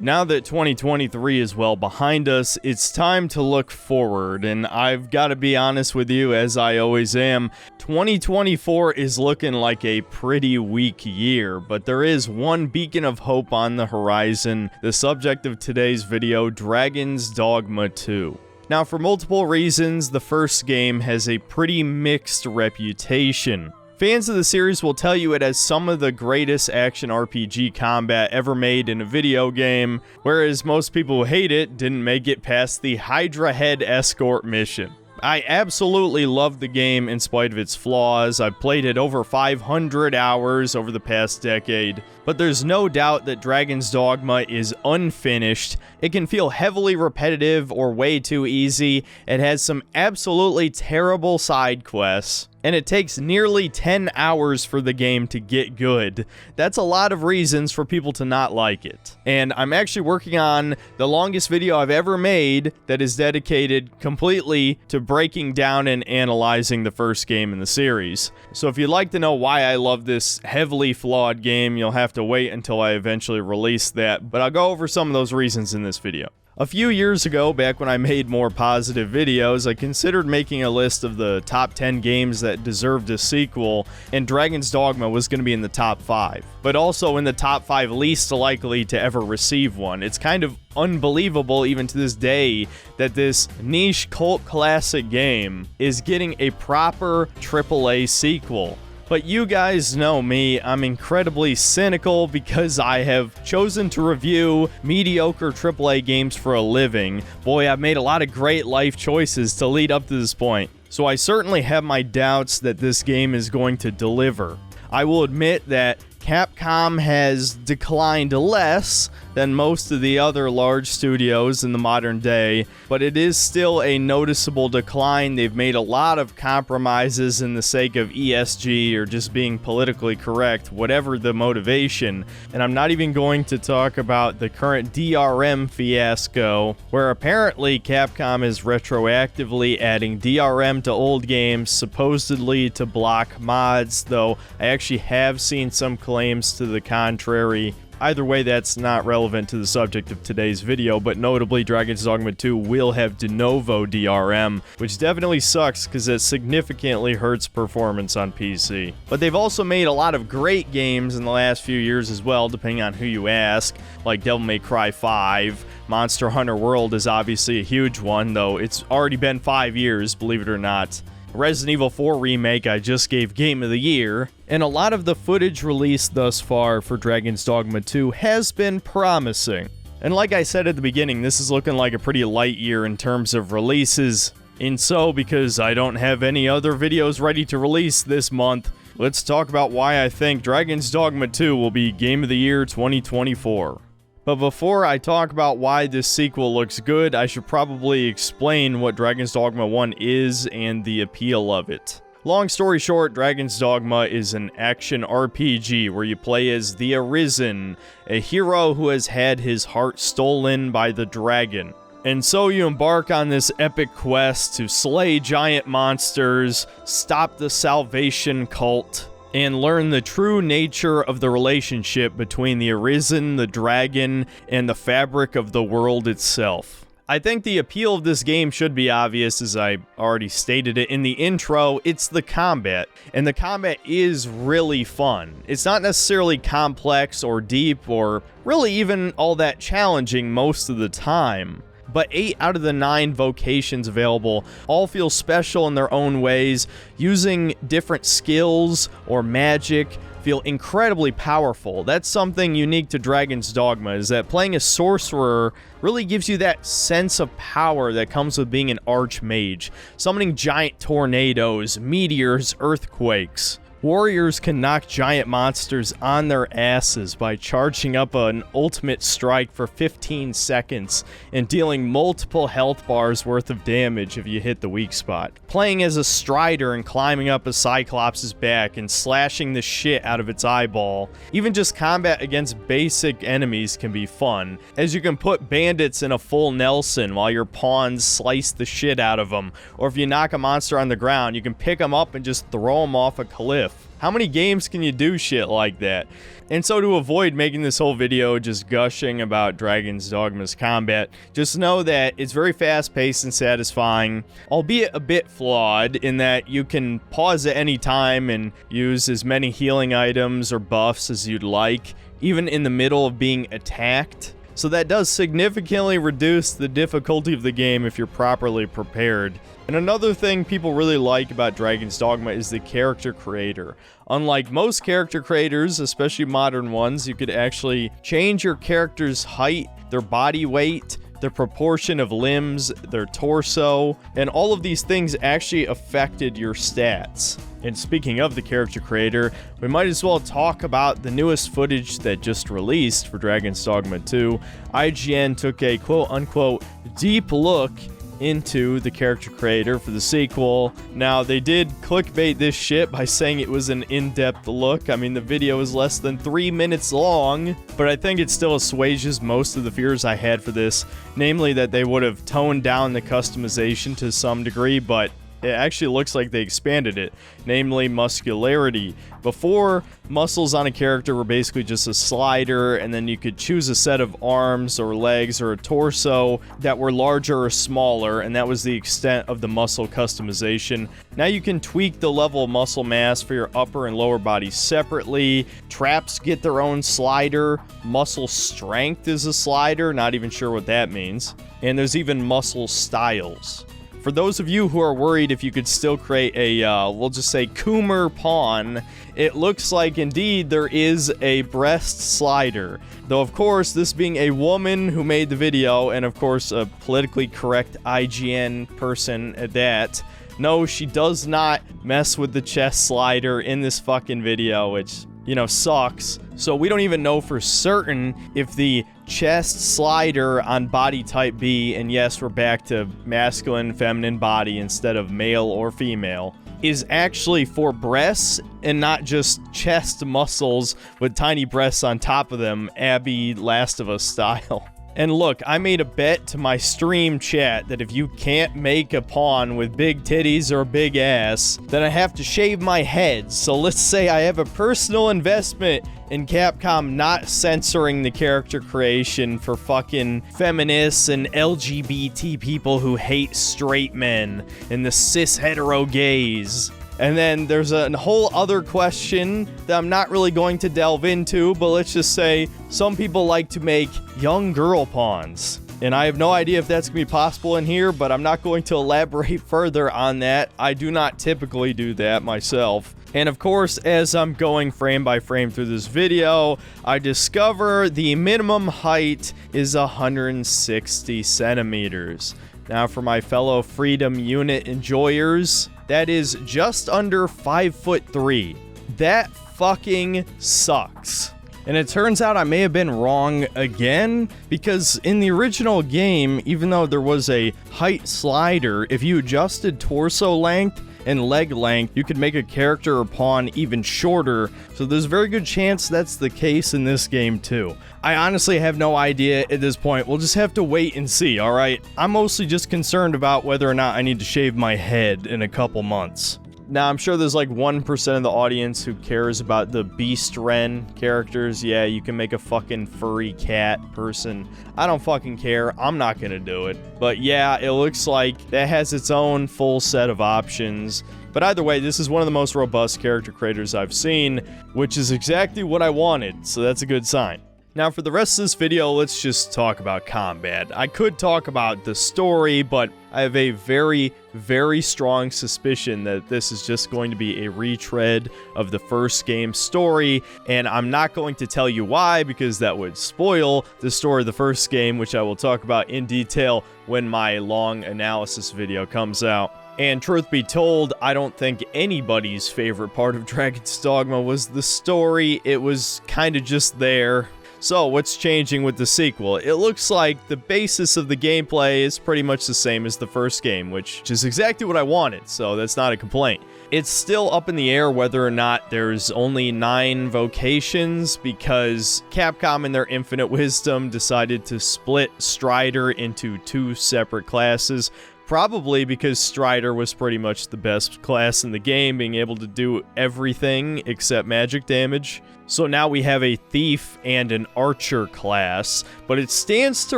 Now that 2023 is well behind us, it's time to look forward, and I've got to be honest with you, as I always am, 2024 is looking like a pretty weak year, but there is one beacon of hope on the horizon, the subject of today's video, Dragon's Dogma 2. Now, for multiple reasons, the first game has a pretty mixed reputation. Fans of the series will tell you it has some of the greatest action RPG combat ever made in a video game, whereas most people who hate it didn't make it past the Hydra Head escort mission. I absolutely love the game in spite of its flaws. I've played it over 500 hours over the past decade, but there's no doubt that Dragon's Dogma is unfinished. It can feel heavily repetitive or way too easy. It has some absolutely terrible side quests, and it takes nearly 10 hours for the game to get good. That's a lot of reasons for people to not like it. And I'm actually working on the longest video I've ever made that is dedicated completely to breaking down and analyzing the first game in the series. So if you'd like to know why I love this heavily flawed game, you'll have to wait until I eventually release that, but I'll go over some of those reasons in this video. A few years ago, back when I made more positive videos, I considered making a list of the top 10 games that deserved a sequel, and Dragon's Dogma was going to be in the top 5, but also in the top 5 least likely to ever receive one. It's kind of unbelievable, even to this day, that this niche cult classic game is getting a proper AAA sequel. But you guys know me, I'm incredibly cynical because I have chosen to review mediocre AAA games for a living. Boy, I've made a lot of great life choices to lead up to this point. So I certainly have my doubts that this game is going to deliver. I will admit that Capcom has declined less than most of the other large studios in the modern day, but it is still a noticeable decline. They've made a lot of compromises in the sake of ESG or just being politically correct, whatever the motivation. And I'm not even going to talk about the current DRM fiasco, where apparently Capcom is retroactively adding DRM to old games, supposedly to block mods, though I actually have seen some claims to the contrary. Either way, that's not relevant to the subject of today's video, but notably Dragon's Dogma 2 will have de novo DRM, which definitely sucks because it significantly hurts performance on PC. But they've also made a lot of great games in the last few years as well, depending on who you ask, like Devil May Cry 5. Monster Hunter World is obviously a huge one, though it's already been 5 years, believe it or not. Resident Evil 4 Remake I just gave Game of the Year, and a lot of the footage released thus far for Dragon's Dogma 2 has been promising. And like I said at the beginning, this is looking like a pretty light year in terms of releases. And so, because I don't have any other videos ready to release this month, let's talk about why I think Dragon's Dogma 2 will be Game of the Year 2024. But before I talk about why this sequel looks good, I should probably explain what Dragon's Dogma 1 is and the appeal of it. Long story short, Dragon's Dogma is an action RPG where you play as the Arisen, a hero who has had his heart stolen by the dragon. And so you embark on this epic quest to slay giant monsters, stop the Salvation cult, and learn the true nature of the relationship between the Arisen, the dragon, and the fabric of the world itself. I think the appeal of this game should be obvious, as I already stated it in the intro. It's the combat, and the combat is really fun. It's not necessarily complex or deep or really even all that challenging most of the time. But 8 out of the 9 vocations available all feel special in their own ways. Using different skills or magic feel incredibly powerful. That's something unique to Dragon's Dogma, is that playing a sorcerer really gives you that sense of power that comes with being an archmage. Summoning giant tornadoes, meteors, earthquakes. Warriors can knock giant monsters on their asses by charging up an ultimate strike for 15 seconds and dealing multiple health bars worth of damage if you hit the weak spot. Playing as a strider and climbing up a Cyclops' back and slashing the shit out of its eyeball. Even just combat against basic enemies can be fun, as you can put bandits in a full Nelson while your pawns slice the shit out of them. Or if you knock a monster on the ground, you can pick them up and just throw them off a cliff. How many games can you do shit like that? And so to avoid making this whole video just gushing about Dragon's Dogma's combat, just know that it's very fast-paced and satisfying, albeit a bit flawed in that you can pause at any time and use as many healing items or buffs as you'd like, even in the middle of being attacked. So that does significantly reduce the difficulty of the game if you're properly prepared. And another thing people really like about Dragon's Dogma is the character creator. Unlike most character creators, especially modern ones, you could actually change your character's height, their body weight, their proportion of limbs, their torso, and all of these things actually affected your stats. And speaking of the character creator, we might as well talk about the newest footage that just released for Dragon's Dogma 2. IGN took a quote-unquote deep look into the character creator for the sequel. Now, they did clickbait this shit by saying it was an in-depth look. I mean, the video is less than 3 minutes long, but I think it still assuages most of the fears I had for this, namely that they would have toned down the customization to some degree, but it actually looks like they expanded it, namely muscularity. Before, muscles on a character were basically just a slider, and then you could choose a set of arms or legs or a torso that were larger or smaller, and that was the extent of the muscle customization. Now you can tweak the level of muscle mass for your upper and lower body separately. Traps get their own slider. Muscle strength is a slider, not even sure what that means. And there's even muscle styles. For those of you who are worried if you could still create a, we'll just say, Coomer pawn, it looks like indeed there is a breast slider. Though, of course, this being a woman who made the video, and of course a politically correct IGN person at that, no, she does not mess with the chest slider in this fucking video, which, you know, sucks. So we don't even know for certain if the chest slider on body type B, and yes, we're back to masculine, feminine body instead of male or female, is actually for breasts and not just chest muscles with tiny breasts on top of them, Abby Last of Us style. And look, I made a bet to my stream chat that if you can't make a pawn with big titties or a big ass, then I have to shave my head. So let's say I have a personal investment in Capcom not censoring the character creation for fucking feminists and LGBT people who hate straight men and the cis hetero gays. And then there's a whole other question that I'm not really going to delve into, but let's just say some people like to make young girl pawns. And I have no idea if that's going to be possible in here, but I'm not going to elaborate further on that. I do not typically do that myself. And of course, as I'm going frame by frame through this video, I discover the minimum height is 160 centimeters. Now, for my fellow Freedom Unit enjoyers, that is just under 5'3". That fucking sucks. And it turns out I may have been wrong again, because in the original game, even though there was a height slider, if you adjusted torso length and leg length, you could make a character or pawn even shorter, so there's a very good chance that's the case in this game too. I honestly have no idea at this point. We'll just have to wait and see, alright? I'm mostly just concerned about whether or not I need to shave my head in a couple months. Now, I'm sure there's like 1% of the audience who cares about the Beast Ren characters. Yeah, you can make a fucking furry cat person. I don't fucking care. I'm not gonna do it. But yeah, it looks like that has its own full set of options. But either way, this is one of the most robust character creators I've seen, which is exactly what I wanted, so that's a good sign. Now, for the rest of this video, let's just talk about combat. I could talk about the story, but I have a very, very strong suspicion that this is just going to be a retread of the first game's story, and I'm not going to tell you why, because that would spoil the story of the first game, which I will talk about in detail when my long analysis video comes out. And truth be told, I don't think anybody's favorite part of Dragon's Dogma was the story. It was kind of just there. So, what's changing with the sequel? It looks like the basis of the gameplay is pretty much the same as the first game, which is exactly what I wanted, so that's not a complaint. It's still up in the air whether or not there's only 9 vocations, because Capcom in their infinite wisdom decided to split Strider into 2 separate classes. Probably because Strider was pretty much the best class in the game, being able to do everything except magic damage. So now we have a Thief and an Archer class, but it stands to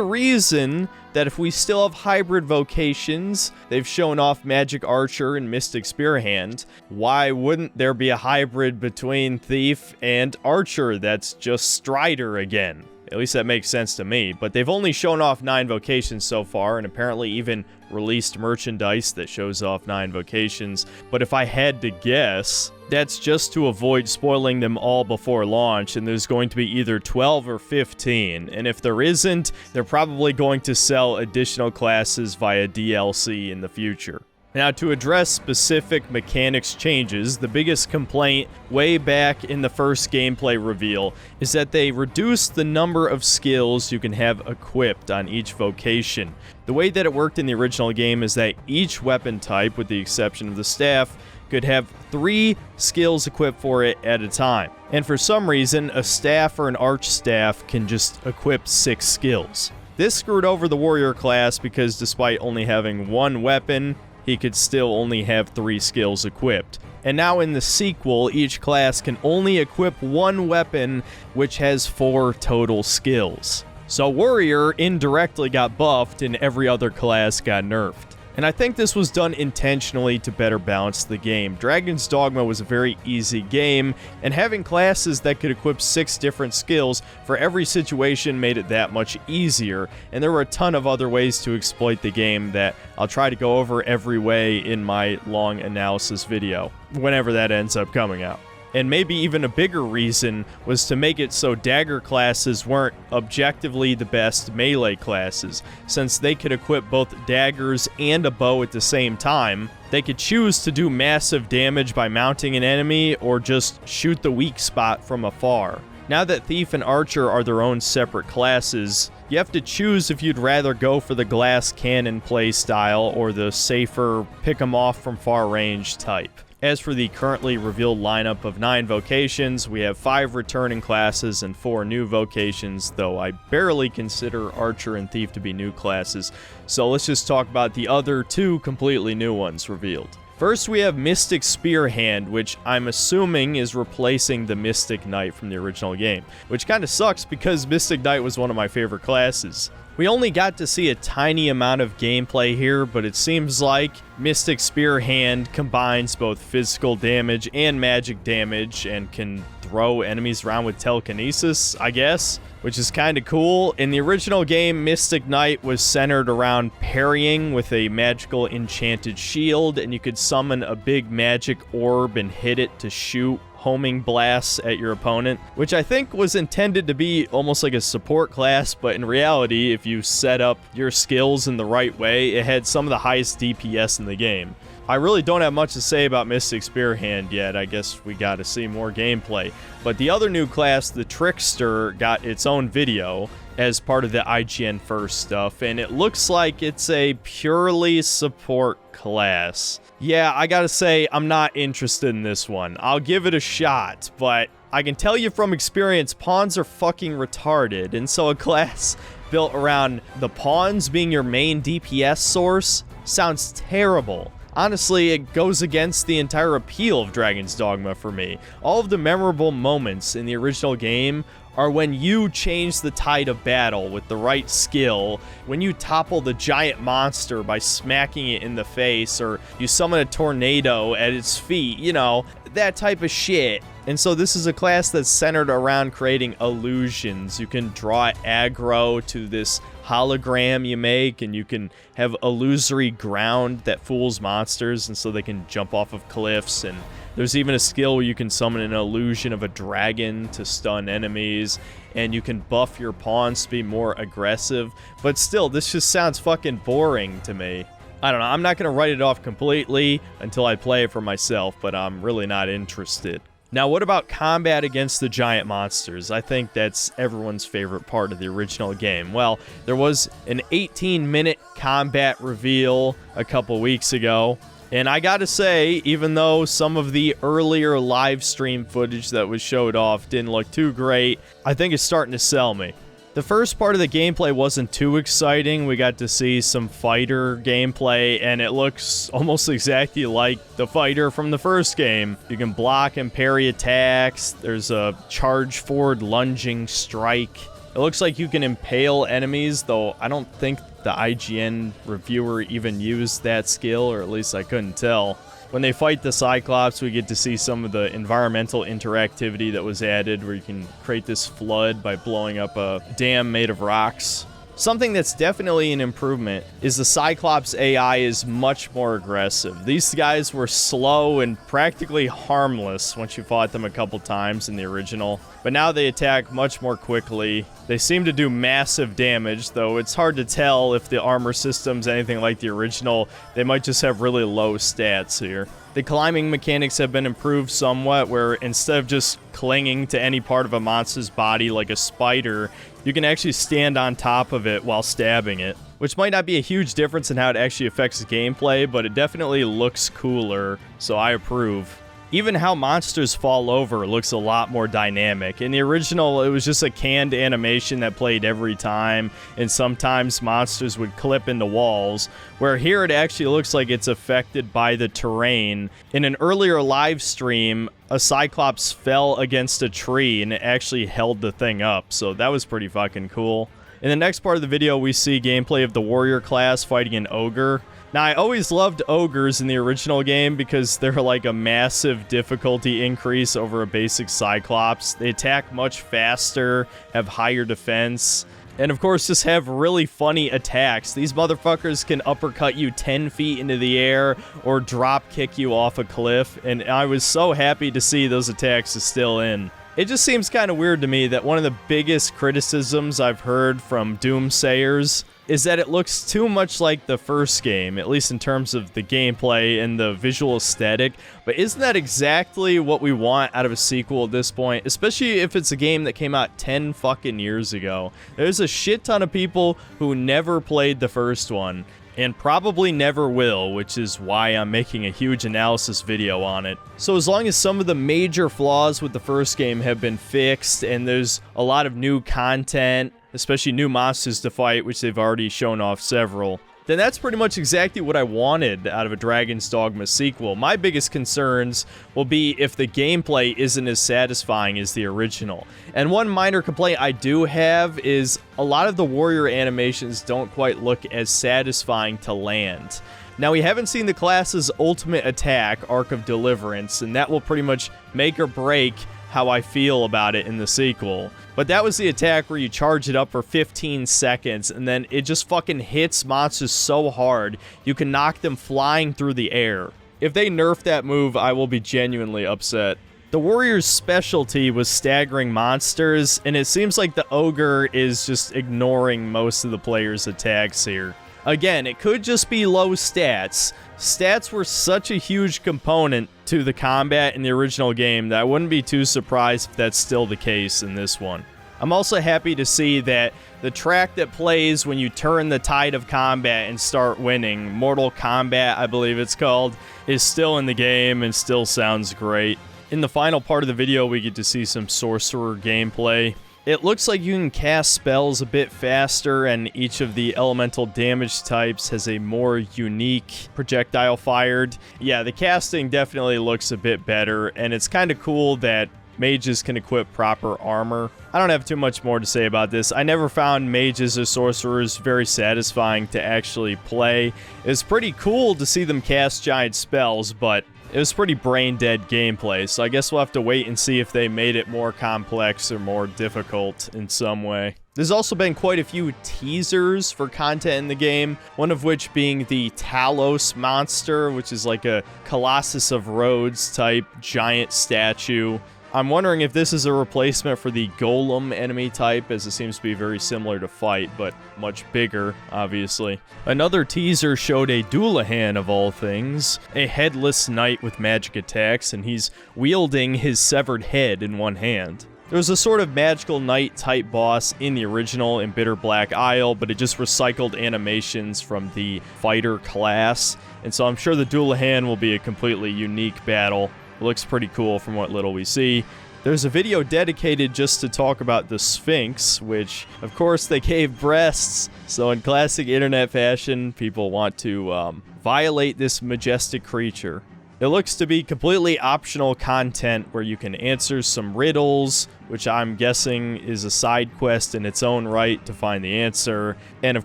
reason that if we still have hybrid vocations, they've shown off Magic Archer and Mystic Spearhand, why wouldn't there be a hybrid between Thief and Archer that's just Strider again? At least that makes sense to me, but they've only shown off 9 vocations so far, and apparently even released merchandise that shows off 9 vocations. But if I had to guess, that's just to avoid spoiling them all before launch, and there's going to be either 12 or 15. And if there isn't, they're probably going to sell additional classes via DLC in the future. Now, to address specific mechanics changes, the biggest complaint way back in the first gameplay reveal is that they reduced the number of skills you can have equipped on each vocation. The way that it worked in the original game is that each weapon type, with the exception of the staff, could have 3 skills equipped for it at a time. And for some reason, a staff or an arch staff can just equip 6 skills. This screwed over the warrior class because despite only having 1 weapon, he could still only have 3 skills equipped. And now in the sequel, each class can only equip 1 weapon, which has 4 total skills. So Warrior indirectly got buffed and every other class got nerfed. And I think this was done intentionally to better balance the game. Dragon's Dogma was a very easy game, and having classes that could equip 6 different skills for every situation made it that much easier, and there were a ton of other ways to exploit the game that I'll try to go over every way in my long analysis video, whenever that ends up coming out. And maybe even a bigger reason was to make it so dagger classes weren't objectively the best melee classes. Since they could equip both daggers and a bow at the same time, they could choose to do massive damage by mounting an enemy or just shoot the weak spot from afar. Now that Thief and Archer are their own separate classes, you have to choose if you'd rather go for the glass cannon playstyle or the safer pick 'em off from far range type. As for the currently revealed lineup of 9 vocations, we have 5 returning classes and 4 new vocations, though I barely consider Archer and Thief to be new classes, so let's just talk about the other 2 completely new ones revealed. First, we have Mystic Spearhand, which I'm assuming is replacing the Mystic Knight from the original game, which kind of sucks because Mystic Knight was one of my favorite classes. We only got to see a tiny amount of gameplay here, but it seems like Mystic Spearhand combines both physical damage and magic damage and can throw enemies around with telekinesis, I guess, which is kind of cool. In the original game, Mystic Knight was centered around parrying with a magical enchanted shield, and you could summon a big magic orb and hit it to shoot homing blasts at your opponent, which I think was intended to be almost like a support class, but in reality, if you set up your skills in the right way, it had some of the highest DPS in the game. I really don't have much to say about Mystic Spearhand yet. I guess we got to see more gameplay. But the other new class, the Trickster, got its own video as part of the IGN First stuff, and it looks like it's a purely support class. Yeah, I gotta say, I'm not interested in this one. I'll give it a shot, but I can tell you from experience, pawns are fucking retarded, and so a class built around the pawns being your main DPS source sounds terrible. Honestly, it goes against the entire appeal of Dragon's Dogma for me. All of the memorable moments in the original game are when you change the tide of battle with the right skill, when you topple the giant monster by smacking it in the face, or you summon a tornado at its feet, you know, that type of shit. And so this is a class that's centered around creating illusions. You can draw aggro to this hologram you make, and you can have illusory ground that fools monsters, and so they can jump off of cliffs. And there's even a skill where you can summon an illusion of a dragon to stun enemies, and you can buff your pawns to be more aggressive. But still, this just sounds fucking boring to me. I don't know, I'm not going to write it off completely until I play it for myself, but I'm really not interested. Now, what about combat against the giant monsters? I think that's everyone's favorite part of the original game. Well, there was an 18-minute combat reveal a couple weeks ago, and I gotta say, even though some of the earlier live stream footage that was showed off didn't look too great, I think it's starting to sell me. The first part of the gameplay wasn't too exciting. We got to see some fighter gameplay, and it looks almost exactly like the fighter from the first game. You can block and parry attacks. There's a charge forward lunging strike. It looks like you can impale enemies, though I don't think the IGN reviewer even used that skill, or at least I couldn't tell. When they fight the Cyclops, we get to see some of the environmental interactivity that was added, where you can create this flood by blowing up a dam made of rocks. Something that's definitely an improvement is the Cyclops AI is much more aggressive. These guys were slow and practically harmless once you fought them a couple times in the original, but now they attack much more quickly. They seem to do massive damage, though it's hard to tell if the armor system's anything like the original. They might just have really low stats here. The climbing mechanics have been improved somewhat, where instead of just clinging to any part of a monster's body like a spider, you can actually stand on top of it while stabbing it, which might not be a huge difference in how it actually affects gameplay, but it definitely looks cooler, so I approve. Even how monsters fall over looks a lot more dynamic. In the original, it was just a canned animation that played every time, and sometimes monsters would clip into walls, where here it actually looks like it's affected by the terrain. In an earlier live stream, a Cyclops fell against a tree, and it actually held the thing up, so that was pretty fucking cool. In the next part of the video, we see gameplay of the warrior class fighting an ogre. Now, I always loved ogres in the original game because they're like a massive difficulty increase over a basic Cyclops. They attack much faster, have higher defense, and of course just have really funny attacks. These motherfuckers can uppercut you 10 feet into the air or drop kick you off a cliff, and I was so happy to see those attacks is still in. It just seems kind of weird to me that one of the biggest criticisms I've heard from doomsayers is that it looks too much like the first game, at least in terms of the gameplay and the visual aesthetic. But isn't that exactly what we want out of a sequel at this point? Especially if it's a game that came out 10 fucking years ago. There's a shit ton of people who never played the first one, and probably never will, which is why I'm making a huge analysis video on it. So as long as some of the major flaws with the first game have been fixed, and there's a lot of new content, especially new monsters to fight, which they've already shown off several, then that's pretty much exactly what I wanted out of a Dragon's Dogma sequel. My biggest concerns will be if the gameplay isn't as satisfying as the original. And one minor complaint I do have is a lot of the warrior animations don't quite look as satisfying to land. Now, we haven't seen the class's ultimate attack, Arc of Deliverance, and that will pretty much make or break how I feel about it in the sequel. But that was the attack where you charge it up for 15 seconds, and then it just fucking hits monsters so hard, you can knock them flying through the air. If they nerf that move, I will be genuinely upset. The warrior's specialty was staggering monsters, and it seems like the ogre is just ignoring most of the players' attacks here. Again, it could just be low stats. Stats were such a huge component to the combat in the original game that I wouldn't be too surprised if that's still the case in this one. I'm also happy to see that the track that plays when you turn the tide of combat and start winning, Mortal Kombat I believe it's called, is still in the game and still sounds great. In the final part of the video, we get to see some sorcerer gameplay. It looks like you can cast spells a bit faster, and each of the elemental damage types has a more unique projectile fired. Yeah, the casting definitely looks a bit better, and it's kind of cool that mages can equip proper armor. I don't have too much more to say about this. I never found mages or sorcerers very satisfying to actually play. It's pretty cool to see them cast giant spells, but it was pretty brain-dead gameplay, so I guess we'll have to wait and see if they made it more complex or more difficult in some way. There's also been quite a few teasers for content in the game, one of which being the Talos monster, which is like a Colossus of Rhodes type giant statue. I'm wondering if this is a replacement for the Golem enemy type, as it seems to be very similar to fight, but much bigger, obviously. Another teaser showed a Dullahan, of all things, a headless knight with magic attacks, and he's wielding his severed head in one hand. There was a sort of magical knight type boss in the original in Bitter Black Isle, but it just recycled animations from the fighter class, and so I'm sure the Dullahan will be a completely unique battle. It looks pretty cool from what little we see. There's a video dedicated just to talk about the Sphinx, which, of course, they gave breasts. So in classic internet fashion, people want to violate this majestic creature. It looks to be completely optional content where you can answer some riddles, which I'm guessing is a side quest in its own right to find the answer. And of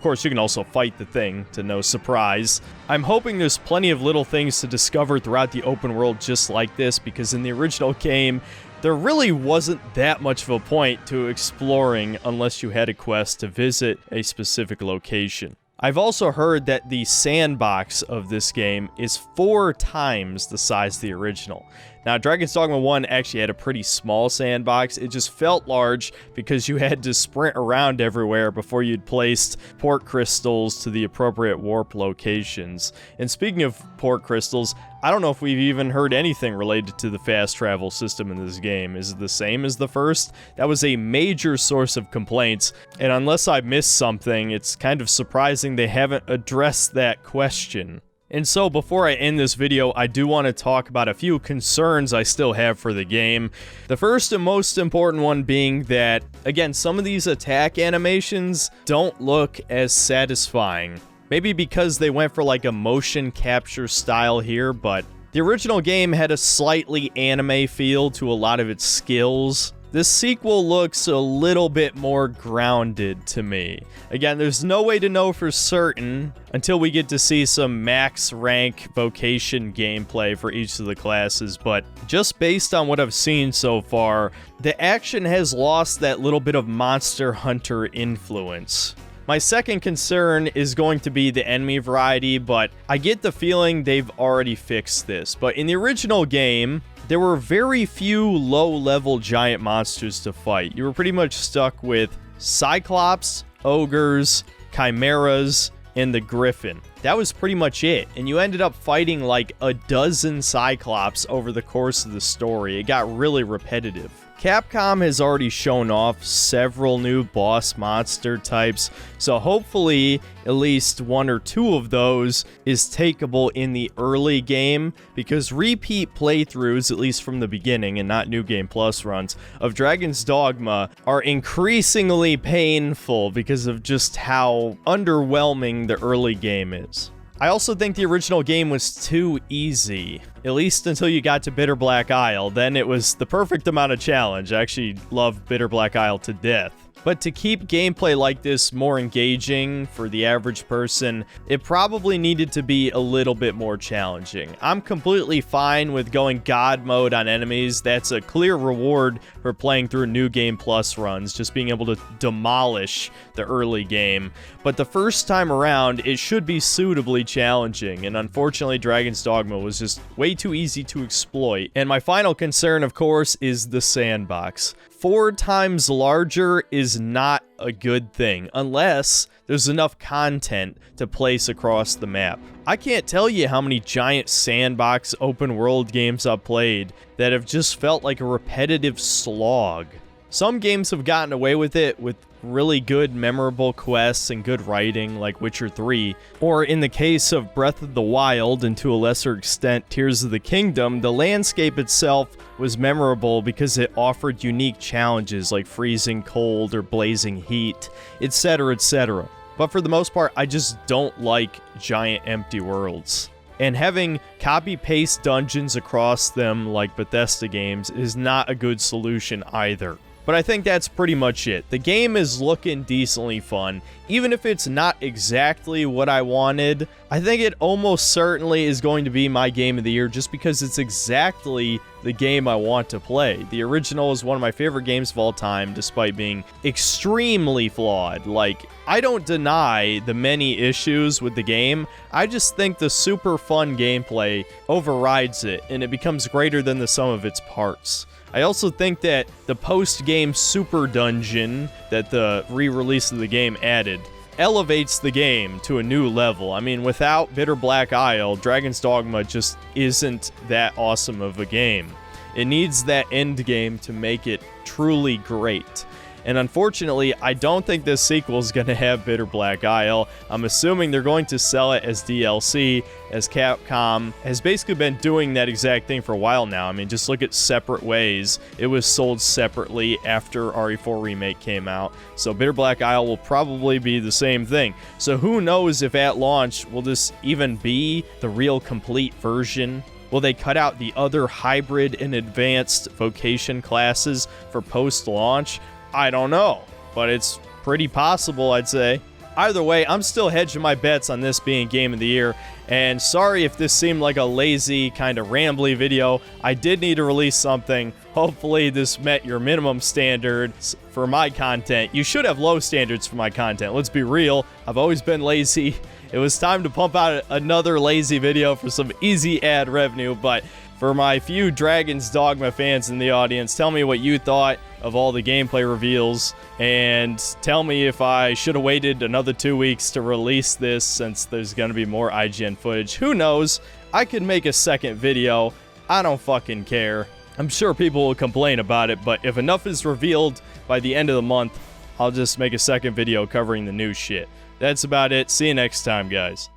course, you can also fight the thing, to no surprise. I'm hoping there's plenty of little things to discover throughout the open world just like this, because in the original game, there really wasn't that much of a point to exploring unless you had a quest to visit a specific location. I've also heard that the sandbox of this game is 4 times the size of the original. Now, Dragon's Dogma 1 actually had a pretty small sandbox. It just felt large because you had to sprint around everywhere before you'd placed port crystals to the appropriate warp locations. And speaking of port crystals, I don't know if we've even heard anything related to the fast travel system in this game. Is it the same as the first? That was a major source of complaints, and unless I missed something, it's kind of surprising they haven't addressed that question. And so before I end this video, I do want to talk about a few concerns I still have for the game. The first and most important one being that, again, some of these attack animations don't look as satisfying. Maybe because they went for like a motion capture style here, but the original game had a slightly anime feel to a lot of its skills. This sequel looks a little bit more grounded to me. Again, there's no way to know for certain until we get to see some max rank vocation gameplay for each of the classes, but just based on what I've seen so far, the action has lost that little bit of Monster Hunter influence. My second concern is going to be the enemy variety, but I get the feeling they've already fixed this. But in the original game, there were very few low-level giant monsters to fight. You were pretty much stuck with Cyclops, Ogres, Chimeras, and the Griffin. That was pretty much it, and you ended up fighting like a dozen Cyclops over the course of the story. It got really repetitive. Capcom has already shown off several new boss monster types, so hopefully at least 1 or 2 of those is takeable in the early game, because repeat playthroughs, at least from the beginning and not New Game Plus runs, of Dragon's Dogma are increasingly painful because of just how underwhelming the early game is. I also think the original game was too easy, at least until you got to Bitter Black Isle. Then it was the perfect amount of challenge. I actually love Bitter Black Isle to death. But to keep gameplay like this more engaging for the average person, it probably needed to be a little bit more challenging. I'm completely fine with going God mode on enemies. That's a clear reward for playing through New Game Plus runs, just being able to demolish the early game. But the first time around, it should be suitably challenging, and unfortunately, Dragon's Dogma was just way too easy to exploit. And my final concern, of course, is the sandbox. 4 times larger is not a good thing, unless there's enough content to place across the map. I can't tell you how many giant sandbox open world games I've played that have just felt like a repetitive slog. Some games have gotten away with it with really good, memorable quests and good writing, like Witcher 3. Or in the case of Breath of the Wild, and to a lesser extent Tears of the Kingdom, the landscape itself was memorable because it offered unique challenges like freezing cold or blazing heat, etc., etc. But for the most part, I just don't like giant empty worlds. And having copy-paste dungeons across them like Bethesda games is not a good solution either. But I think that's pretty much it. The game is looking decently fun. Even if it's not exactly what I wanted, I think it almost certainly is going to be my game of the year just because it's exactly the game I want to play. The original is one of my favorite games of all time, despite being extremely flawed. Like, I don't deny the many issues with the game, I just think the super fun gameplay overrides it, and it becomes greater than the sum of its parts. I also think that the post-game super dungeon that the re-release of the game added elevates the game to a new level. I mean, without Bitter Black Isle, Dragon's Dogma just isn't that awesome of a game. It needs that end game to make it truly great. And unfortunately, I don't think this sequel is going to have Bitter Black Isle. I'm assuming they're going to sell it as DLC, as Capcom has basically been doing that exact thing for a while now. I mean, just look at Separate Ways. It was sold separately after RE4 Remake came out. So Bitter Black Isle will probably be the same thing. So who knows if at launch, will this even be the real complete version? Will they cut out the other hybrid and advanced vocation classes for post-launch? I don't know, but it's pretty possible, I'd say. Either way, I'm still hedging my bets on this being Game of the Year, and sorry if this seemed like a lazy, kind of rambly video. I did need to release something. Hopefully this met your minimum standards for my content. You should have low standards for my content, let's be real. I've always been lazy. It was time to pump out another lazy video for some easy ad revenue, but for my few Dragon's Dogma fans in the audience, tell me what you thought of all the gameplay reveals, and tell me if I should have waited another 2 weeks to release this since there's going to be more IGN footage. Who knows? I could make a second video. I don't fucking care. I'm sure people will complain about it, but if enough is revealed by the end of the month, I'll just make a second video covering the new shit. That's about it. See you next time, guys.